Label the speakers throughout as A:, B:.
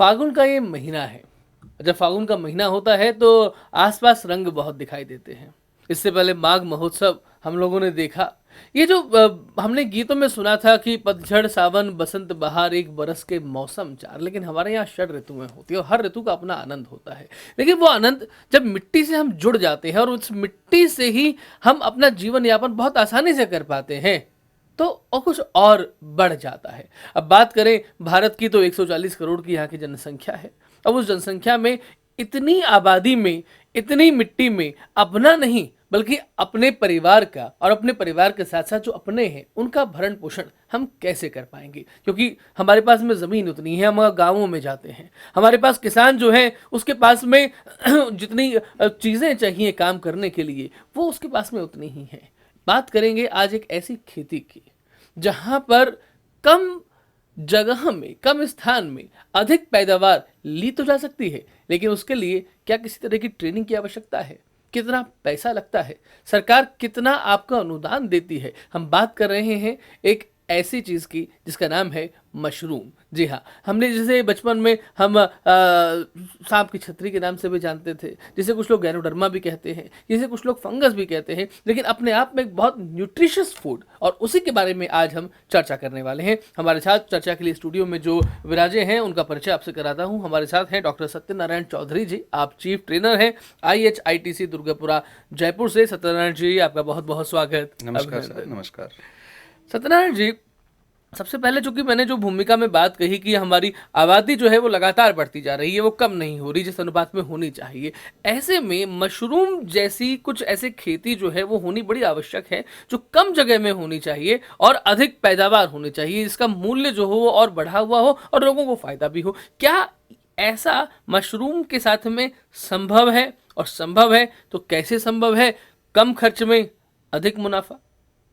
A: फागुन का ये महीना है। जब फागुन का महीना होता है तो आसपास रंग बहुत दिखाई देते हैं। इससे पहले माघ महोत्सव हम लोगों ने देखा। ये जो हमने गीतों में सुना था कि पतझड़ सावन बसंत बहार एक बरस के मौसम चार, लेकिन हमारे यहाँ षड ऋतुएं होती है और हर ऋतु का अपना आनंद होता है। लेकिन वो आनंद जब मिट्टी से हम जुड़ जाते हैं और उस मिट्टी से ही हम अपना जीवन यापन बहुत आसानी से कर पाते हैं तो और कुछ और बढ़ जाता है। अब बात करें भारत की तो 140 करोड़ की यहाँ की जनसंख्या है। अब उस जनसंख्या में इतनी आबादी में इतनी मिट्टी में अपना नहीं बल्कि अपने परिवार का और अपने परिवार के साथ साथ जो अपने हैं उनका भरण पोषण हम कैसे कर पाएंगे, क्योंकि हमारे पास में ज़मीन उतनी है। हम गाँवों में जाते हैं, हमारे पास किसान जो है उसके पास में जितनी चीज़ें चाहिए काम करने के लिए वो उसके पास में उतनी ही हैं। बात करेंगे आज एक ऐसी खेती की जहां पर कम जगह में कम स्थान में अधिक पैदावार ली तो जा सकती है, लेकिन उसके लिए क्या किसी तरह की ट्रेनिंग की आवश्यकता है, कितना पैसा लगता है, सरकार कितना आपका अनुदान देती है। हम बात कर रहे हैं एक ऐसी चीज़ की जिसका नाम है मशरूम। जी हाँ, हमने जैसे बचपन में हम सांप की छतरी के नाम से भी जानते थे, जिसे कुछ लोग गैनोडर्मा भी कहते हैं, जिसे कुछ लोग फंगस भी कहते हैं, लेकिन अपने आप में एक बहुत न्यूट्रिशियस फूड, और उसी के बारे में आज हम चर्चा करने वाले हैं। हमारे साथ चर्चा के लिए स्टूडियो में जो विराजे हैं उनका परिचय आपसे कराता हूँ। हमारे साथ हैं डॉक्टर सत्यनारायण चौधरी जी, आप चीफ ट्रेनर हैं IHITC दुर्गापुरा जयपुर से। सत्यनारायण जी, आपका बहुत बहुत स्वागत।
B: नमस्कार सर। नमस्कार
A: सत्यनारायण जी, सबसे पहले चूंकि मैंने जो भूमिका में बात कही कि हमारी आबादी जो है वो लगातार बढ़ती जा रही है, वो कम नहीं हो रही जिस अनुपात में होनी चाहिए, ऐसे में मशरूम जैसी कुछ ऐसे खेती जो है वो होनी बड़ी आवश्यक है, जो कम जगह में होनी चाहिए और अधिक पैदावार होनी चाहिए, जिसका मूल्य जो हो वो और बढ़ा हुआ हो और लोगों को फायदा भी हो। क्या ऐसा मशरूम के साथ में संभव है, और संभव है तो कैसे संभव है, कम खर्च में अधिक मुनाफा?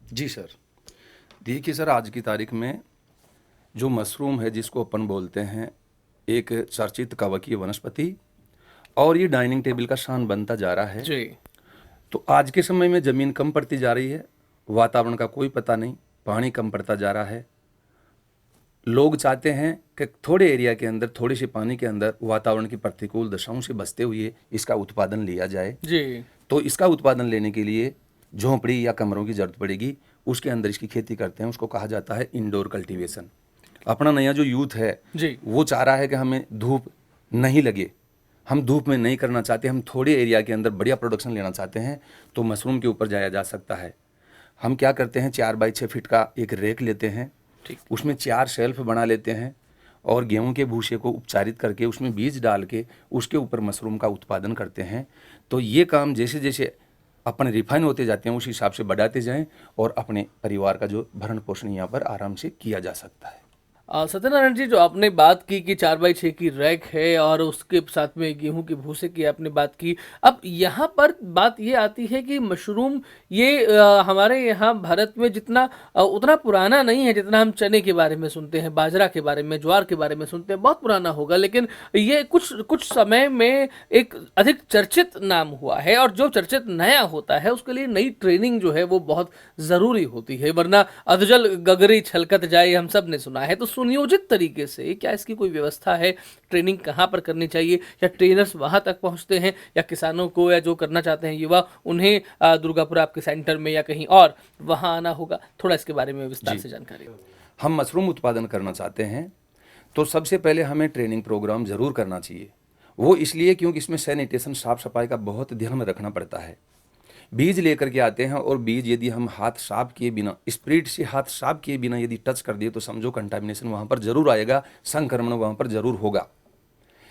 B: जी सर, देखिए सर, आज की तारीख में जो मशरूम है जिसको अपन बोलते हैं एक चर्चित कवकीय वनस्पति, और ये डाइनिंग टेबल का शान बनता जा रहा है
A: जी।
B: तो आज के समय में ज़मीन कम पड़ती जा रही है, वातावरण का कोई पता नहीं, पानी कम पड़ता जा रहा है। लोग चाहते हैं कि थोड़े एरिया के अंदर, थोड़े से पानी के अंदर वातावरण की प्रतिकूल दशाओं से बचते हुए इसका उत्पादन लिया जाए।
A: जी।
B: तो इसका उत्पादन लेने के लिए झोंपड़ी या कमरों की जरूरत पड़ेगी, उसके अंदर इसकी खेती करते हैं, उसको कहा जाता है इंडोर कल्टीवेशन। अपना नया जो यूथ है
A: जी।
B: वो चाह रहा है कि हमें धूप नहीं लगे, हम धूप में नहीं करना चाहते, हम थोड़े एरिया के अंदर बढ़िया प्रोडक्शन लेना चाहते हैं, तो मशरूम के ऊपर जाया जा सकता है। हम क्या करते हैं, 4 बाई 6 फीट का एक रेक लेते हैं, उसमें 4 शेल्फ बना लेते हैं और गेहूं के भूसे को उपचारित करके उसमें बीज डाल के उसके ऊपर मशरूम का उत्पादन करते हैं। तो ये काम जैसे जैसे अपन रिफाइन होते जाते हैं उस हिसाब से बढ़ाते जाएं और अपने परिवार का जो भरण पोषण यहाँ पर आराम से किया जा सकता है।
A: सत्यनारायण जी, जो आपने बात की कि 4x6 की रैक है और उसके साथ में गेहूं के भूसे की आपने बात की, अब यहाँ पर बात ये आती है कि मशरूम ये हमारे यहाँ भारत में जितना उतना पुराना नहीं है जितना हम चने के बारे में सुनते हैं, बाजरा के बारे में, ज्वार के बारे में सुनते हैं। बहुत पुराना होगा, लेकिन ये कुछ समय में एक अधिक चर्चित नाम हुआ है, और जो चर्चित नया होता है उसके लिए नई ट्रेनिंग जो है वो बहुत ज़रूरी होती है, वरना अधजल गगरी छलकत जाए, हम सब ने सुना है। तो सुनियोजित तरीके से क्या इसकी कोई व्यवस्था है? ट्रेनिंग कहाँ पर करनी चाहिए, या ट्रेनर्स वहाँ तक पहुँचते हैं, या किसानों को या जो करना चाहते हैं युवा उन्हें दुर्गापुर आपके सेंटर में या कहीं और वहाँ आना होगा? थोड़ा इसके बारे में विस्तार से जानकारी।
B: हम मशरूम उत्पादन करना चाहते हैं तो सबसे पहले हमें ट्रेनिंग प्रोग्राम ज़रूर करना चाहिए। वो इसलिए क्योंकि इसमें सैनिटेशन, साफ सफाई का बहुत ध्यान में रखना पड़ता है। बीज लेकर के आते हैं और बीज यदि हम हाथ साफ किए बिना, स्प्रिट से हाथ साफ किए बिना यदि टच कर दिए तो समझो कंटामिनेशन वहाँ पर जरूर आएगा, संक्रमण वहाँ पर जरूर होगा।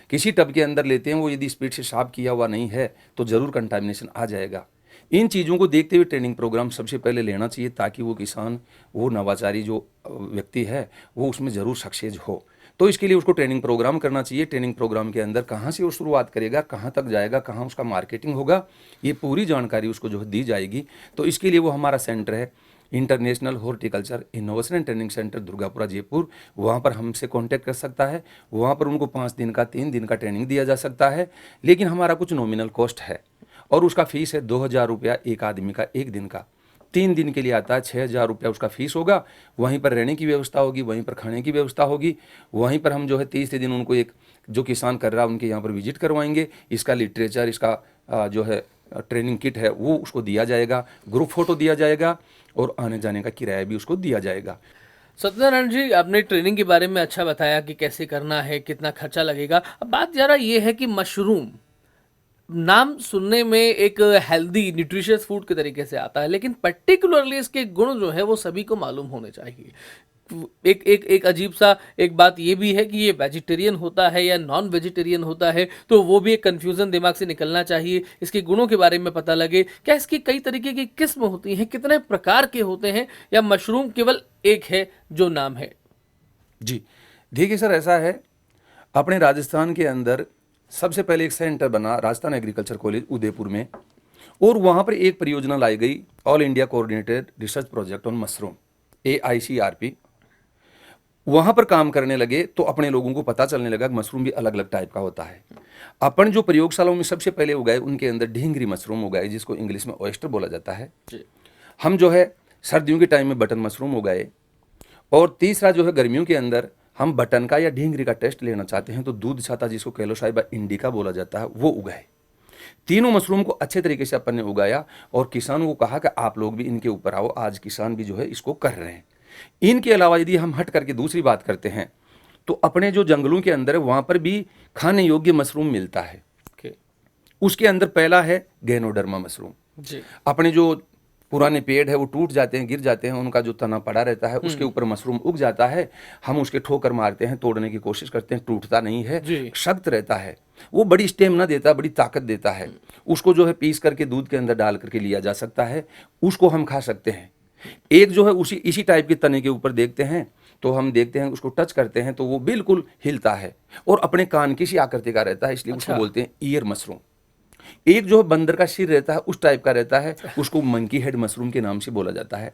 B: किसी टब के अंदर लेते हैं, वो यदि स्प्रिट से साफ किया हुआ नहीं है तो जरूर कंटामिनेशन आ जाएगा। इन चीज़ों को देखते हुए ट्रेनिंग प्रोग्राम सबसे पहले लेना चाहिए, ताकि वो किसान, वो नवाचारी जो व्यक्ति है वो उसमें ज़रूर सक्सेस हो। तो इसके लिए उसको ट्रेनिंग प्रोग्राम करना चाहिए। ट्रेनिंग प्रोग्राम के अंदर कहाँ से वो शुरुआत करेगा, कहाँ तक जाएगा, कहाँ उसका मार्केटिंग होगा, ये पूरी जानकारी उसको जो दी जाएगी। तो इसके लिए वो हमारा सेंटर है international horticulture innovation and training centre Durgapura Jaipur, वहाँ पर हमसे कांटेक्ट कर सकता है। वहाँ पर उनको 5 दिन का 3 दिन का ट्रेनिंग दिया जा सकता है, लेकिन हमारा कुछ नॉमिनल कॉस्ट है और उसका फीस है 2000 रुपया एक आदमी का, एक दिन का। 3 दिन के लिए आता है, 6,000 रुपया उसका फीस होगा। वहीं पर रहने की व्यवस्था होगी, वहीं पर खाने की व्यवस्था होगी। वहीं पर हम जो है तीसरे दिन उनको एक जो किसान कर रहा है उनके यहाँ पर विजिट करवाएंगे। इसका लिटरेचर, इसका जो है ट्रेनिंग किट है वो उसको दिया जाएगा, ग्रुप फोटो दिया जाएगा और आने जाने का किराया भी उसको दिया जाएगा।
A: सत्यनारायण जी, आपने ट्रेनिंग के बारे में अच्छा बताया कि कैसे करना है, कितना खर्चा लगेगा। अब बात जरा ये है कि मशरूम नाम सुनने में एक हेल्दी न्यूट्रिशियस फूड के तरीके से आता है, लेकिन पर्टिकुलरली इसके गुण जो है वो सभी को मालूम होने चाहिए। एक अजीब सा एक बात ये भी है कि ये वेजिटेरियन होता है या नॉन वेजिटेरियन होता है, तो वो भी एक कंफ्यूजन दिमाग से निकलना चाहिए। इसके गुणों के बारे में पता लगे, क्या इसकी कई तरीके की किस्म होती हैं, कितने प्रकार के होते हैं, या मशरूम केवल एक है जो नाम है?
B: जी देखिए सर, ऐसा है, अपने राजस्थान के अंदर सबसे पहले एक सेंटर बना राजस्थान एग्रीकल्चर कॉलेज उदयपुर में, और वहाँ पर एक परियोजना लाई गई, all India coordinated research project on mushroom, AICRP। वहाँ पर काम करने लगे तो अपने लोगों को पता चलने लगा कि मशरूम भी अलग अलग टाइप का होता है। अपन जो प्रयोगशालाओं में सबसे पहले उगाए उनके अंदर ढींगरी मशरूम उगाए, जिसको इंग्लिश में ऑयस्टर बोला जाता है। हम जो है सर्दियों के टाइम में बटन मशरूम उगाए, और तीसरा जो है गर्मियों के अंदर हम बटन का या ढींगरी का टेस्ट लेना चाहते हैं तो दूध छाता, जिसको कैलोसाइबा इंडिका बोला जाता है, वो उगाए। तीनों मशरूम को अच्छे तरीके से अपन ने उगाया और किसानों को कहा कि आप लोग भी इनके ऊपर आओ। आज किसान भी जो है इसको कर रहे हैं। इनके अलावा यदि हम हट करके दूसरी बात करते हैं तो अपने जो जंगलों के अंदर है वहाँ पर भी खाने योग्य मशरूम मिलता है। उसके अंदर पहला है गैनोडर्मा मशरूम। अपने जो पुराने पेड़ है वो टूट जाते हैं, गिर जाते हैं, उनका जो तना पड़ा रहता है उसके ऊपर मशरूम उग जाता है। हम उसके ठोकर मारते हैं, तोड़ने की कोशिश करते हैं, टूटता नहीं है, सख्त रहता है। वो बड़ी स्टेमिना देता है, बड़ी ताकत देता है। उसको जो है पीस करके दूध के अंदर डाल करके लिया जा सकता है, उसको हम खा सकते हैं। एक जो है इसी टाइप के तने के ऊपर देखते हैं तो हम देखते हैं, उसको टच करते हैं तो वो बिल्कुल हिलता है और अपने कान की सी आकृति का रहता है, इसलिए उसको बोलते हैं ईयर मशरूम। एक जो बंदर का सिर रहता है उस टाइप का रहता है, उसको मंकी हेड मशरूम के नाम से बोला जाता है।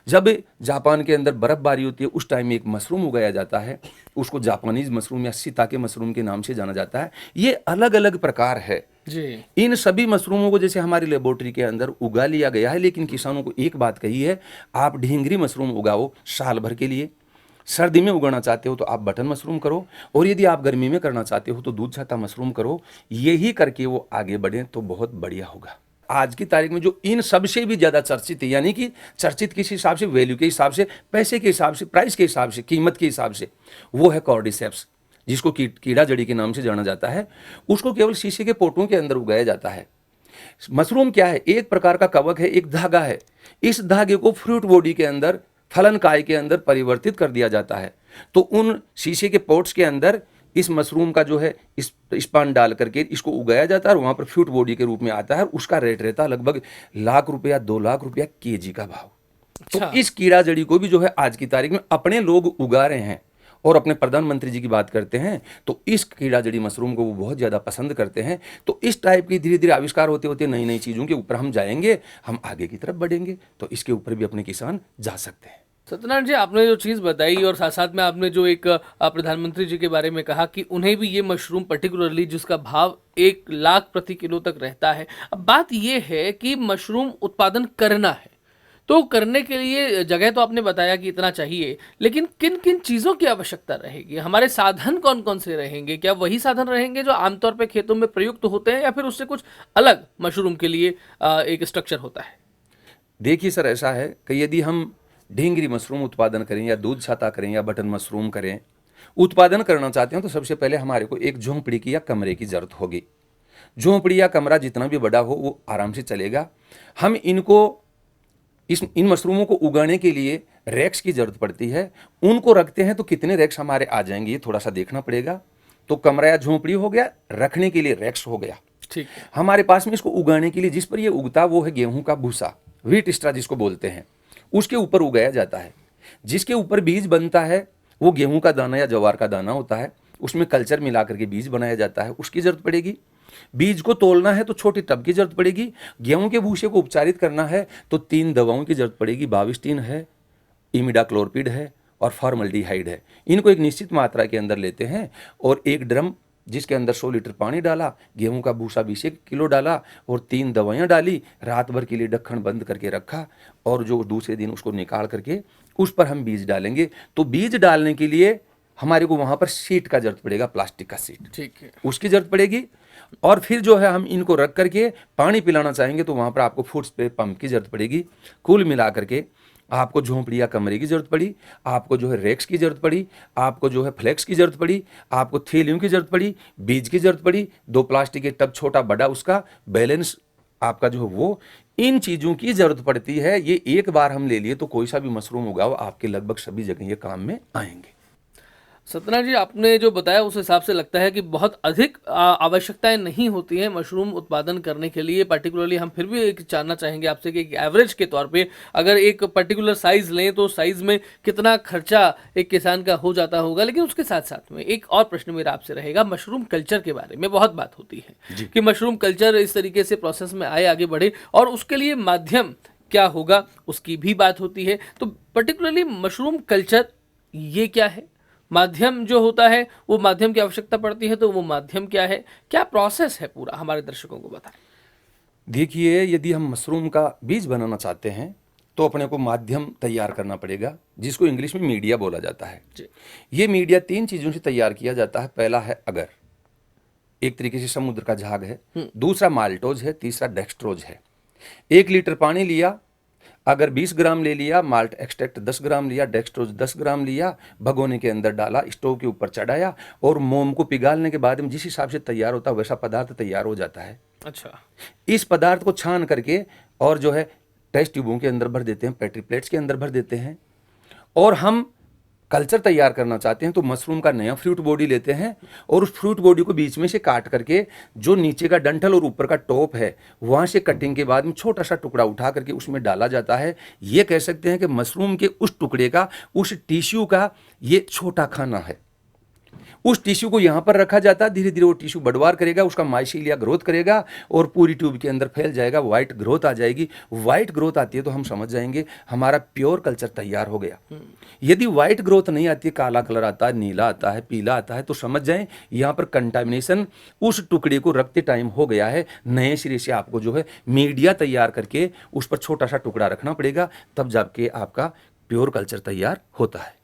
B: जब जापान के अंदर बर्फबारी होती है उस टाइम में एक मशरूम उगाया जाता है, उसको जापानीज मशरूम या शिताके मशरूम के नाम से जाना जाता है। ये अलग अलग प्रकार है जी। इन सभी मशरूमों को जैसे हमारी लेबोरेटरी के अंदर उगा लिया गया है, लेकिन किसानों को एक बात कही है, आप ढींगरी मशरूम उगाओ साल भर के लिए। सर्दी में उगाना चाहते हो तो आप बटन मशरूम करो, और यदि आप गर्मी में करना चाहते हो तो दूध छाता मशरूम करो। यही करके वो आगे बढ़े तो बहुत बढ़िया होगा। आज की तारीख में जो इन सबसे भी ज़्यादा चर्चित है, यानी कि चर्चित किस हिसाब से, वैल्यू के हिसाब से, पैसे के हिसाब से, प्राइस के हिसाब से, कीमत के हिसाब से, वो है कॉर्डिसेप्स, जिसको कीड़ा जड़ी के नाम से जाना जाता है। उसको केवल शीशे के पोटों के अंदर उगाया जाता है। मशरूम क्या है? एक प्रकार का कवक है, एक धागा है। इस धागे को फ्रूट बॉडी के अंदर, फलन काय के अंदर परिवर्तित कर दिया जाता है। तो उन शीशे के पोट्स के अंदर इस मशरूम का जो है स्पान डाल करके इसको उगाया जाता है और वहाँ पर फ्रूट बॉडी के रूप में आता है। उसका रेट रहता है लगभग ₹1,00,000 ₹2,00,000 केजी का भाव। तो इस कीड़ा जड़ी को भी जो है आज की तारीख में अपने लोग उगा रहे हैं, और अपने प्रधानमंत्री जी की बात करते हैं तो इस कीड़ा जड़ी मशरूम को वो बहुत ज़्यादा पसंद करते हैं। तो इस टाइप की धीरे धीरे आविष्कार होते होते नई नई चीज़ों के ऊपर हम जाएंगे, हम आगे की तरफ बढ़ेंगे, तो इसके ऊपर भी अपने किसान जा सकते हैं।
A: सत्यनारायण जी, आपने जो चीज़ बताई और साथ साथ में आपने जो एक प्रधानमंत्री जी के बारे में कहा कि उन्हें भी ये मशरूम पर्टिकुलरली जिसका भाव 1,00,000 प्रति किलो तक रहता है। अब बात ये है कि मशरूम उत्पादन करना है तो करने के लिए जगह तो आपने बताया कि इतना चाहिए, लेकिन किन किन चीज़ों की आवश्यकता रहेगी? हमारे साधन कौन कौन से रहेंगे? क्या वही साधन रहेंगे जो आमतौर पर खेतों में प्रयुक्त होते हैं, या फिर उससे कुछ अलग मशरूम के लिए एक स्ट्रक्चर होता है?
B: देखिए सर, ऐसा है कि यदि हम ढींगरी मशरूम उत्पादन करें या दूध छाता करें या बटन मशरूम करें, उत्पादन करना चाहते हैं तो सबसे पहले हमारे को एक झोंपड़ी की या कमरे की जरूरत होगी। झोंपड़ी या कमरा जितना भी बड़ा हो वो आराम से चलेगा। हम इन मशरूमों को उगाने के लिए रैक्स की जरूरत पड़ती है। उनको रखते हैं तो कितने रैक्स हमारे आ जाएंगे ये थोड़ा सा देखना पड़ेगा। तो कमरा या झोंपड़ी हो गया, रखने के लिए रैक्स हो गया। ठीक है। हमारे पास में इसको उगाने के लिए जिस पर ये उगता वो है गेहूं का भूसा, व्हीट स्ट्रा जिसको बोलते हैं, उसके ऊपर उगाया जाता है। जिसके ऊपर बीज बनता है वो गेहूं का दाना या ज्वार का दाना होता है, उसमें कल्चर मिला करके बीज बनाया जाता है, उसकी जरूरत पड़ेगी। बीज को तोलना है तो छोटी टब की जरूरत पड़ेगी। गेहूं के भूसे को उपचारित करना है तो 3 दवाओं की जरूरत पड़ेगी। बाविस्टीन है, इमिडाक्लोरपिड है और फॉर्मल्डिहाइड है। इनको एक निश्चित मात्रा के अंदर लेते हैं और एक ड्रम जिसके अंदर 100 लीटर पानी डाला, गेहूं का भूसा 20 किलो डाला और 3 दवाइयाँ डाली, रात भर के लिए ढक्कन बंद करके रखा और जो दूसरे दिन उसको निकाल करके उस पर हम बीज डालेंगे। तो बीज डालने के लिए हमारे को वहाँ पर सीट का जरूरत पड़ेगा, प्लास्टिक का सीट,
A: ठीक है।
B: उसकी जरूरत पड़ेगी। और फिर जो है हम इनको रख करके पानी पिलाना चाहेंगे तो वहाँ पर आपको फुट स्प्रे पंप की जरूरत पड़ेगी। कुल मिला करके आपको झोंपड़ी या कमरे की जरूरत पड़ी, आपको जो है रेक्स की जरूरत पड़ी, आपको जो है फ्लेक्स की जरूरत पड़ी, आपको थैलियों की जरूरत पड़ी, बीज की जरूरत पड़ी, 2 प्लास्टिक के टब, छोटा बड़ा, उसका बैलेंस आपका जो है वो, इन चीज़ों की जरूरत पड़ती है। ये एक बार हम ले लिए तो कोई सा भी मशरूम उगाओ, आपके लगभग सभी जगह ये काम में आएंगे।
A: सत्यनारायण जी, आपने जो बताया उस हिसाब से लगता है कि बहुत अधिक आवश्यकताएं नहीं होती हैं मशरूम उत्पादन करने के लिए। पर्टिकुलरली हम फिर भी एक जानना चाहेंगे आपसे कि एक एवरेज के तौर पे अगर एक पर्टिकुलर साइज लें तो साइज में कितना खर्चा एक किसान का हो जाता होगा। लेकिन उसके साथ साथ में एक और प्रश्न मेरा आपसे रहेगा, मशरूम कल्चर के बारे में बहुत बात होती है कि मशरूम कल्चर इस तरीके से प्रोसेस में आए, आगे बढ़े, और उसके लिए माध्यम क्या होगा उसकी भी बात होती है। तो पर्टिकुलरली मशरूम कल्चर ये क्या है, माध्यम जो होता है वो माध्यम की आवश्यकता पड़ती है, तो वो माध्यम क्या है, क्या प्रोसेस है पूरा, हमारे दर्शकों को बताएं।
B: देखिए, यदि हम मशरूम का बीज बनाना चाहते हैं तो अपने को माध्यम तैयार करना पड़ेगा, जिसको इंग्लिश में मीडिया बोला जाता है। ये मीडिया 3 चीज़ों से तैयार किया जाता है। पहला है अगर, एक तरीके से समुद्र का झाग है। दूसरा माल्टोज है। तीसरा डेक्सट्रोज है। 1 लीटर पानी लिया, अगर 20 ग्राम ले लिया, माल्ट एक्सट्रैक्ट 10 ग्राम लिया, डेक्सट्रोज 10 ग्राम लिया, भगोने के अंदर डाला, स्टोव के ऊपर चढ़ाया और मोम को पिघालने के बाद में जिस हिसाब से तैयार होता है वैसा पदार्थ तैयार हो जाता है।
A: अच्छा।
B: इस पदार्थ को छान करके और जो है टेस्ट ट्यूबों के अंदर भर देते हैं, पेट्री प्लेट्स के अंदर भर देते हैं। और हम कल्चर तैयार करना चाहते हैं तो मशरूम का नया फ्रूट बॉडी लेते हैं और उस फ्रूट बॉडी को बीच में से काट करके जो नीचे का डंठल और ऊपर का टॉप है वहाँ से कटिंग के बाद में छोटा सा टुकड़ा उठा करके उसमें डाला जाता है। ये कह सकते हैं कि मशरूम के उस टुकड़े का, उस टिश्यू का ये छोटा खाना है। उस टिश्यू को यहाँ पर रखा जाता है, धीरे धीरे वो टिश्यू बढ़वार करेगा, उसका माइसीलिया ग्रोथ करेगा और पूरी ट्यूब के अंदर फैल जाएगा, व्हाइट ग्रोथ आ जाएगी। व्हाइट ग्रोथ आती है तो हम समझ जाएंगे हमारा प्योर कल्चर तैयार हो गया। यदि व्हाइट ग्रोथ नहीं आती है, काला कलर आता है, नीला आता है, पीला आता है, तो समझ जाएं यहाँ पर कंटामिनेशन उस टुकड़े को रखते टाइम हो गया है। नए सिरे से आपको जो है मीडिया तैयार करके उस पर छोटा सा टुकड़ा रखना पड़ेगा, तब जाके आपका प्योर कल्चर तैयार होता है।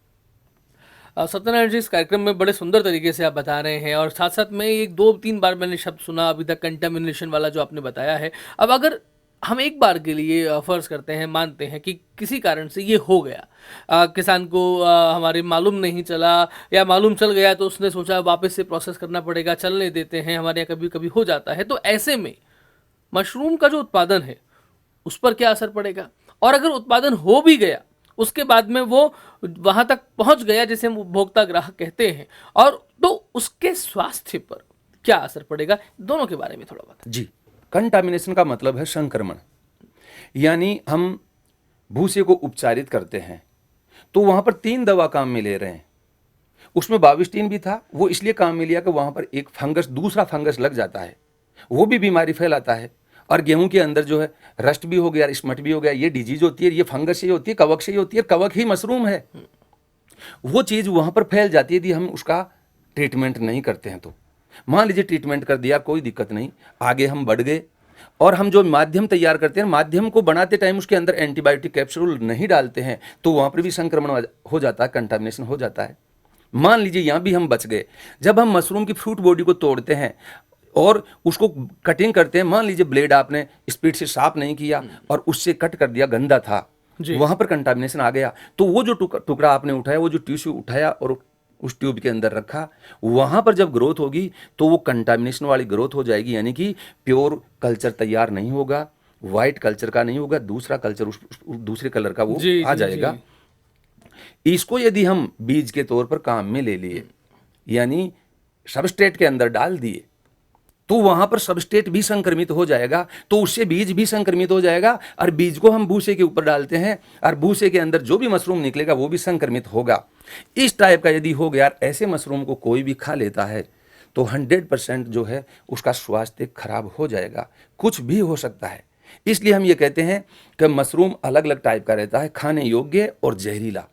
A: सत्यनारायण जी, इस कार्यक्रम में बड़े सुंदर तरीके से आप बता रहे हैं और साथ साथ में 1-2-3 बार मैंने शब्द सुना अभी तक कंटामिनेशन वाला जो आपने बताया है। अब अगर हम एक बार के लिए फर्ज करते हैं, मानते हैं कि किसी कारण से ये हो गया, किसान को हमारे मालूम नहीं चला या मालूम चल गया तो उसने सोचा वापस से प्रोसेस करना पड़ेगा, चलने देते हैं, हमारे यहाँ कभी कभी हो जाता है, तो ऐसे में मशरूम का जो उत्पादन है उस पर क्या असर पड़ेगा? और अगर उत्पादन हो भी गया उसके बाद में वो वहां तक पहुंच गया जिसे हम उपभोक्ता ग्राहक कहते हैं, और तो उसके स्वास्थ्य पर क्या असर पड़ेगा, दोनों के बारे में थोड़ा बताएं।
B: जी, कंटामिनेशन का मतलब है संक्रमण। यानी हम भूसे को उपचारित करते हैं तो वहां पर 3 दवा काम में ले रहे हैं। उसमें बाविस्टीन भी था, वो इसलिए काम में लिया कि वहां पर एक फंगस, दूसरा फंगस लग जाता है, वो भी बीमारी फैलाता है। और गेहूं के अंदर जो है रस्ट भी हो गया, स्मट भी हो गया, ये डिजीज होती है, ये फंगस से ही होती है, कवक से ही होती है, कवक ही मशरूम है। वो चीज़ वहाँ पर फैल जाती है यदि हम उसका ट्रीटमेंट नहीं करते हैं तो। मान लीजिए ट्रीटमेंट कर दिया, कोई दिक्कत नहीं, आगे हम बढ़ गए और हम जो माध्यम तैयार करते हैं, माध्यम को बनाते टाइम उसके अंदर एंटीबायोटिक कैप्सूल नहीं डालते हैं तो वहाँ पर भी संक्रमण हो जाता है, कंटामिनेशन हो जाता है। मान लीजिए यहाँ भी हम बच गए। जब हम मशरूम की फ्रूट बॉडी को तोड़ते हैं और उसको कटिंग करते हैं, मान लीजिए ब्लेड आपने स्पीड से साफ नहीं किया और उससे कट कर दिया, गंदा था, वहां पर कंटामिनेशन आ गया, तो वो जो टुकड़ा आपने उठाया, वो जो टिश्यू उठाया और उस ट्यूब के अंदर रखा, वहां पर जब ग्रोथ होगी तो वो कंटामिनेशन वाली ग्रोथ हो जाएगी। यानी कि प्योर कल्चर तैयार नहीं होगा, व्हाइट कल्चर का नहीं होगा, दूसरा कल्चर उस दूसरे कलर का वो आ जाएगा। इसको यदि हम बीज के तौर पर काम में ले लिए, यानी सबस्ट्रेट के अंदर डाल दिए, तो वहां पर सबस्ट्रेट भी संक्रमित हो जाएगा, तो उससे बीज भी संक्रमित हो जाएगा। और बीज को हम भूसे के ऊपर डालते हैं और भूसे के अंदर जो भी मशरूम निकलेगा वो भी संक्रमित होगा। इस टाइप का यदि हो गया, ऐसे मशरूम को कोई भी खा लेता है तो 100% जो है उसका स्वास्थ्य खराब हो जाएगा, कुछ भी हो सकता है। इसलिए हम ये कहते हैं कि मशरूम अलग अलग टाइप का रहता है, खाने योग्य और जहरीला।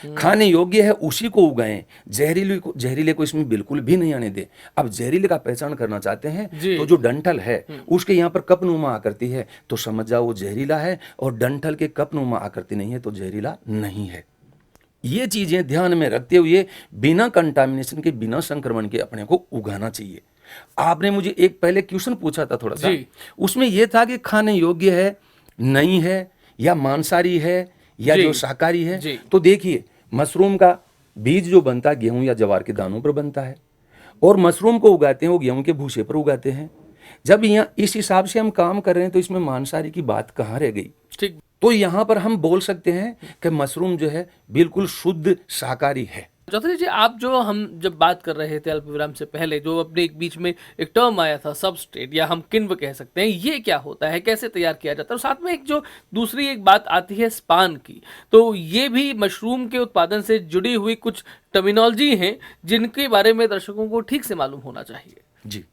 B: खाने योग्य है उसी को उगाएं, जहरीले को इसमें बिल्कुल भी नहीं आने दें। अब जहरीले का पहचान करना चाहते हैं
A: जी।
B: तो जो डंठल है उसके यहाँ पर कपनुमा आकृति है तो समझ जाओ वो जहरीला है, और डंठल के कपनुमा आकृति नहीं है तो जहरीला नहीं है। ये चीजें ध्यान में रखते हुए बिना कंटामिनेशन के, बिना संक्रमण के अपने को उगाना चाहिए। आपने मुझे एक पहले क्वेश्चन पूछा था थोड़ा सा,
A: जी।
B: उसमें यह था कि खाने योग्य है नहीं है, या मांसाहारी है, या
A: जी।
B: जो शाकाहारी है।
A: जी।
B: तो देखिए, मशरूम का बीज जो बनता है गेहूं या ज्वार के दानों पर बनता है, और मशरूम को उगाते हैं वो गेहूं के भूसे पर उगाते हैं। जब यहाँ इस हिसाब से हम काम कर रहे हैं तो इसमें मांसाहारी की बात कहाँ रह गई?
A: ठीक।
B: तो यहाँ पर हम बोल सकते हैं कि मशरूम जो है बिल्कुल शुद्ध शाकाहारी है।
A: चौधरी जी, आप जो हम जब बात कर रहे थे अल्प विराम से पहले, जो अपने एक बीच में एक टर्म आया था सबस्ट्रेट, या हम किण्व कह सकते हैं, ये क्या होता है, कैसे तैयार किया जाता है? और साथ में एक जो दूसरी एक बात आती है स्पान की, तो ये भी मशरूम के उत्पादन से जुड़ी हुई कुछ टर्मिनोलॉजी हैं जिनके बारे में दर्शकों को ठीक से मालूम होना चाहिए।
B: जी,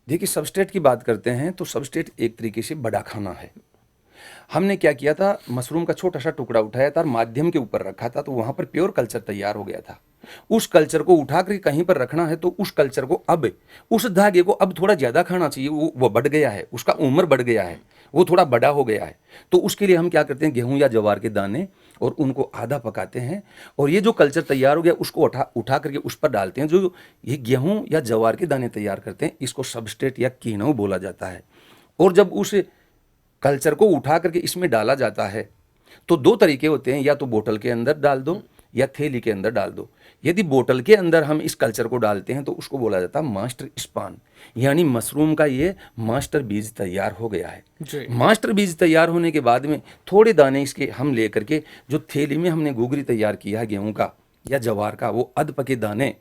B: देखिए, सबस्ट्रेट की बात करते हैं तो सबस्ट्रेट एक तरीके से बड़ा खाना है। हमने क्या किया था, मशरूम का छोटा सा टुकड़ा उठाया था और माध्यम के ऊपर रखा था, तो वहां पर प्योर कल्चर तैयार हो गया था। उस कल्चर को उठा कर कहीं पर रखना है तो उस कल्चर को अब, उस धागे को अब थोड़ा ज्यादा खाना चाहिए, वो बढ़ गया है, उसका उम्र बढ़ गया है, वो थोड़ा बड़ा हो गया है। तो उसके लिए हम क्या करते हैं, गेहूं या ज्वार के दाने और उनको आधा पकाते हैं, और ये जो कल्चर तैयार हो गया उसको उठा करके उस पर डालते हैं। जो ये गेहूं या ज्वार के दाने तैयार करते हैं इसको सबस्ट्रेट या कीनव बोला जाता है। और जब उस कल्चर को उठा करके इसमें डाला जाता है तो दो तरीके होते हैं, या तो बोतल के अंदर डाल दो या थैली के अंदर डाल दो। यदि बोतल के अंदर हम इस कल्चर को डालते हैं तो उसको बोला जाता है मास्टर स्पान, यानी मशरूम का ये मास्टर बीज तैयार हो गया है।
A: जी।
B: मास्टर बीज तैयार होने के बाद में थोड़े दाने इसके हम लेकर के जो थैली में हमने गुगरी तैयार किया है गेहूं का या ज्वार का, वो अध पके दाने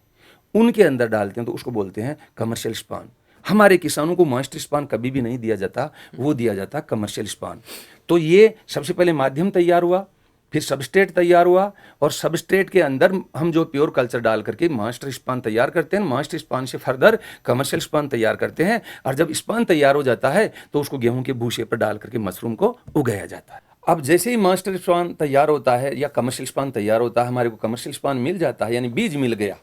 B: उनके अंदर डालते हैं तो उसको बोलते हैं कमर्शियल स्पान। हमारे किसानों को मास्टर स्पान कभी भी नहीं दिया जाता, वो दिया जाता कमर्शियल स्पान। तो ये सबसे पहले माध्यम तैयार हुआ, फिर सबस्ट्रेट तैयार हुआ, और सबस्ट्रेट के अंदर हम जो प्योर कल्चर डाल करके मास्टर स्पान तैयार करते हैं। मास्टर स्पान से फर्दर कमर्शियल स्पान तैयार करते हैं, और जब स्पान तैयार हो जाता है तो उसको गेहूं के भूसे पर डाल करके मशरूम को उगाया जाता है। अब जैसे ही मास्टर स्पान तैयार होता है या कमर्शियल स्पान तैयार होता है, हमारे को कमर्शियल स्पान मिल जाता है, यानी बीज मिल गया।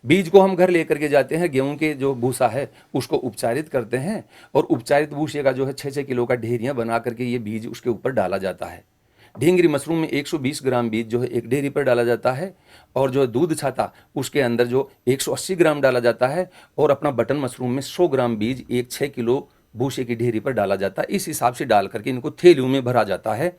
B: बीज को हम घर लेकर के जाते हैं, गेहूं के जो भूसा है उसको उपचारित करते हैं, और उपचारित भूसे का जो है 6-6 किलो का ढेरियां बना करके ये बीज उसके ऊपर डाला जाता है। ढींगरी मशरूम में 120 ग्राम बीज जो है एक ढेरी पर डाला जाता है, और जो दूध छाता उसके अंदर जो 180 ग्राम डाला जाता है, और अपना बटन मशरूम में 100 ग्राम बीज एक 6 किलो भूसे की ढेरी पर डाला जाता है। इस हिसाब से डाल करके इनको थैलियों में भरा जाता है।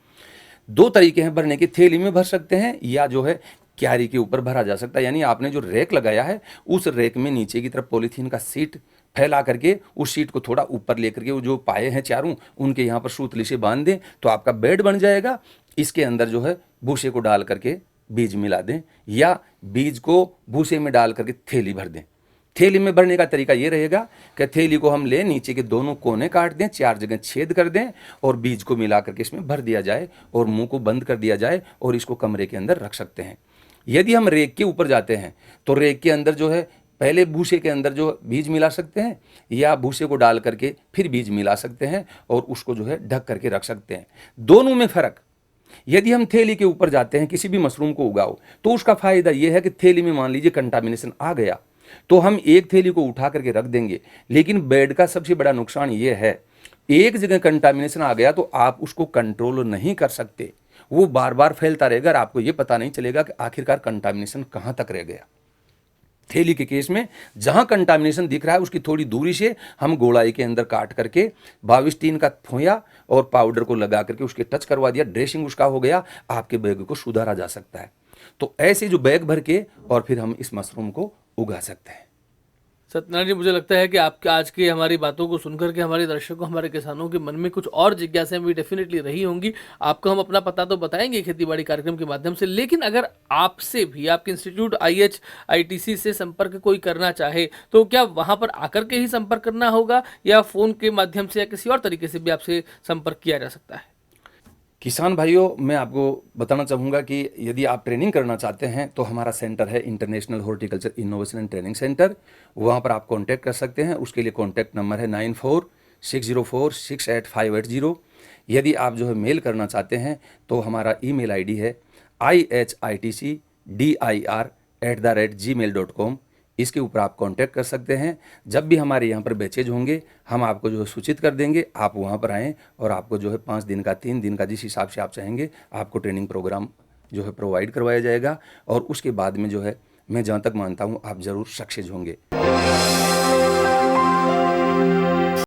B: दो तरीके हैं भरने के, थैली में भर सकते हैं या जो है क्यारी के ऊपर भरा जा सकता है। यानी आपने जो रैक लगाया है उस रैक में नीचे की तरफ पॉलीथीन का सीट फैला करके उस सीट को थोड़ा ऊपर लेकर के वो जो पाए हैं चारों उनके यहाँ पर सूतली से बांध दें तो आपका बेड बन जाएगा। इसके अंदर जो है भूसे को डाल करके बीज मिला दें, या बीज को भूसे में डाल करके थैली भर दें। थैली में भरने का तरीका ये रहेगा कि थैली को हम ले, नीचे के दोनों कोने काट दें, 4 जगह छेद कर दें, और बीज को मिला करके इसमें भर दिया जाए और मुंह को बंद कर दिया जाए, और इसको कमरे के अंदर रख सकते हैं। यदि हम रेक के ऊपर जाते हैं तो रेक के अंदर जो है पहले भूसे के अंदर जो बीज मिला सकते हैं, या भूसे को डाल करके फिर बीज मिला सकते हैं और उसको जो है ढक करके रख सकते हैं। दोनों में फर्क, यदि हम थैली के ऊपर जाते हैं किसी भी मशरूम को उगाओ तो उसका फायदा यह है कि थैली में मान लीजिए कंटामिनेशन आ गया तो हम एक थैली को उठा करके रख देंगे, लेकिन बेड का सबसे बड़ा नुकसान यह है, एक जगह कंटामिनेशन आ गया तो आप उसको कंट्रोल नहीं कर सकते, वो बार बार फैलता रहेगा और आपको ये पता नहीं चलेगा कि आखिरकार कंटामिनेशन कहाँ तक रह गया। थैली के केस में जहां कंटामिनेशन दिख रहा है उसकी थोड़ी दूरी से हम गोलाई के अंदर काट करके 22 टीन का फोया और पाउडर को लगा करके उसके टच करवा दिया, ड्रेसिंग उसका हो गया, आपके बैग को सुधारा जा सकता है। तो ऐसे जो बैग भर के और फिर हम इस मशरूम को उगा सकते हैं।
A: सत्यनारायण जी, मुझे लगता है कि आपके आज की हमारी बातों को सुनकर के हमारे दर्शकों, हमारे किसानों के मन में कुछ और जिज्ञासाएं भी डेफिनेटली रही होंगी। आपको हम अपना पता तो बताएंगे खेतीबाड़ी कार्यक्रम के माध्यम से, लेकिन अगर आपसे भी आपके इंस्टीट्यूट IHITC से संपर्क कोई करना चाहे तो क्या वहां पर आकर के ही संपर्क करना होगा, या फ़ोन के माध्यम से या किसी और तरीके से भी आपसे संपर्क किया जा सकता है?
B: किसान भाइयों, मैं आपको बताना चाहूँगा कि यदि आप ट्रेनिंग करना चाहते हैं तो हमारा सेंटर है international horticulture innovation and training centre, वहाँ पर आप कांटेक्ट कर सकते हैं। उसके लिए कॉन्टैक्ट नंबर है 9460468580। यदि आप जो है मेल करना चाहते हैं तो हमारा email ID है IHITC dir@gmail.com, इसके ऊपर आप कांटेक्ट कर सकते हैं। जब भी हमारे यहाँ पर बैचेज होंगे हम आपको जो है सूचित कर देंगे, आप वहाँ पर आएँ और आपको जो है 5 दिन का 3 दिन का जिस हिसाब से आप चाहेंगे आपको ट्रेनिंग प्रोग्राम जो है प्रोवाइड करवाया जाएगा। और उसके बाद में जो है मैं जहाँ तक मानता हूँ आप ज़रूर सक्सेस होंगे।